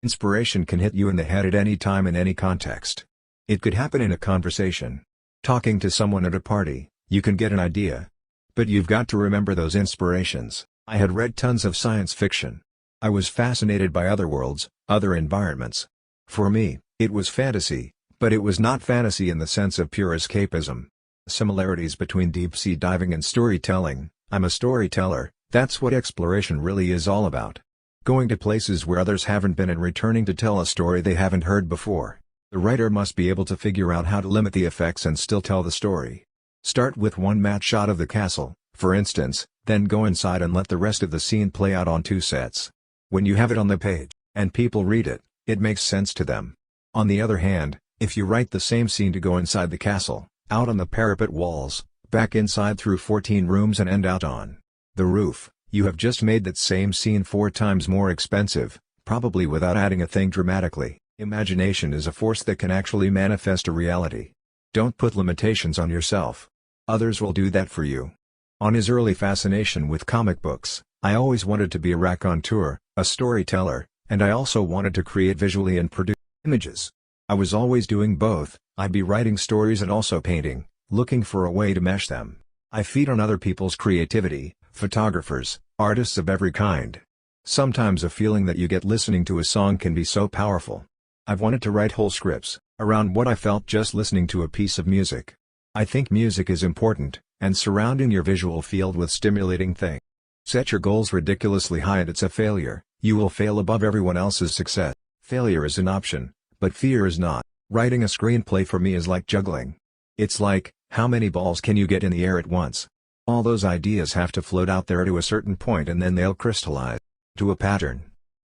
Inspiration can hit you in the head at any time in any context. It could happen in a conversation. Talking to someone at a party, you can get an idea. But you've got to remember those inspirations. I had read tons of science fiction. I was fascinated by other worlds, other environments. For me, it was fantasy, but it was not fantasy in the sense of pure escapism. Similarities between deep-sea diving and storytelling. I'm a storyteller, that's what exploration really is all about. Going to places where others haven't been and returning to tell a story they haven't heard before. The writer must be able to figure out how to limit the effects and still tell the story. Start with one matte shot of the castle, for instance, then go inside and let the rest of the scene play out on two sets. When you have it on the page, and people read it, it makes sense to them. On the other hand, if you write the same scene to go inside the castle, out on the parapet walls, back inside through 14 rooms and end out on the roof, you have just made that same scene 4 times more expensive, probably without adding a thing dramatically. Imagination is a force that can actually manifest a reality. Don't put limitations on yourself. Others will do that for you. On his early fascination with comic books, I always wanted to be a raconteur, a storyteller, and I also wanted to create visually and produce images. I was always doing both. I'd be writing stories and also painting, looking for a way to mesh them. I feed on other people's creativity, photographers, artists of every kind. Sometimes a feeling that you get listening to a song can be so powerful. I've wanted to write whole scripts around what I felt just listening to a piece of music. I think music is important, and surrounding your visual field with stimulating things. Set your goals ridiculously high and it's a failure. You will fail above everyone else's success. Failure is an option, but fear is not. Writing a screenplay for me is like juggling. It's like, how many balls can you get in the air at once? All those ideas have to float out there to a certain point and then they'll crystallize to a pattern.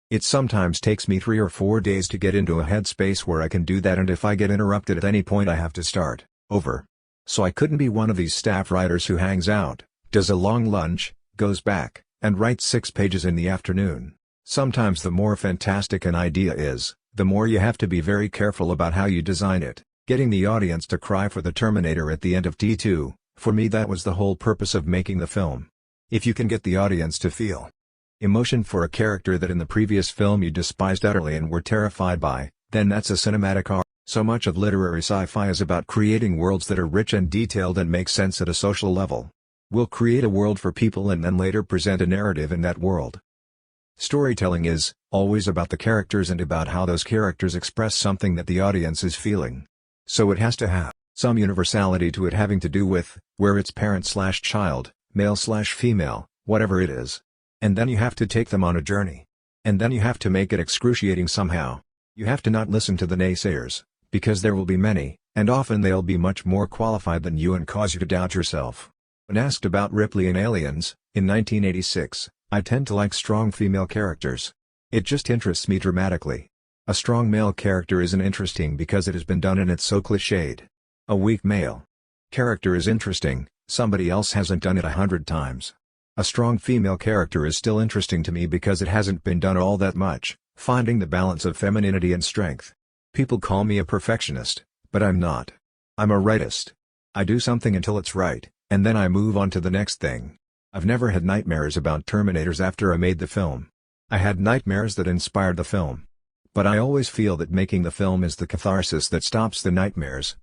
It sometimes takes me 3 or 4 days to get into a headspace where I can do that, and if I get interrupted at any point I have to start over. So I couldn't be one of these staff writers who hangs out, does a long lunch, goes back, and writes 6 pages in the afternoon. Sometimes the more fantastic an idea is, the more you have to be very careful about how you design it. Getting the audience to cry for the Terminator at the end of T2, for me that was the whole purpose of making the film. If you can get the audience to feel emotion for a character that in the previous film you despised utterly and were terrified by, then that's a cinematic art. So much of literary sci-fi is about creating worlds that are rich and detailed and make sense at a social level. We'll create a world for people and then later present a narrative in that world. Storytelling is always about the characters and about how those characters express something that the audience is feeling. So it has to have some universality to it, having to do with where it's parent/child, male/female, whatever it is. And then you have to take them on a journey. And then you have to make it excruciating somehow. You have to not listen to the naysayers, because there will be many, and often they'll be much more qualified than you and cause you to doubt yourself. When asked about Ripley in Aliens, in 1986, I tend to like strong female characters. It just interests me dramatically. A strong male character isn't interesting because it has been done and it's so cliched. A weak male character is interesting, somebody else hasn't done it 100 times. A strong female character is still interesting to me because it hasn't been done all that much, finding the balance of femininity and strength. People call me a perfectionist, but I'm not. I'm a rightist. I do something until it's right, and then I move on to the next thing. I've never had nightmares about Terminators after I made the film. I had nightmares that inspired the film. But I always feel that making the film is the catharsis that stops the nightmares,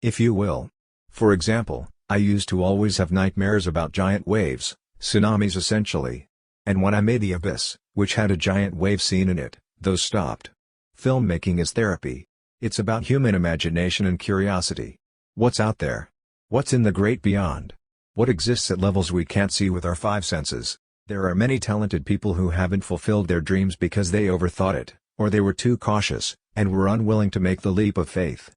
if you will. For example, I used to always have nightmares about giant waves, tsunamis essentially. And when I made The Abyss, which had a giant wave scene in it, those stopped. Filmmaking is therapy. It's about human imagination and curiosity. What's out there? What's in the great beyond? What exists at levels we can't see with our 5 senses? There are many talented people who haven't fulfilled their dreams because they overthought it, or they were too cautious, and were unwilling to make the leap of faith.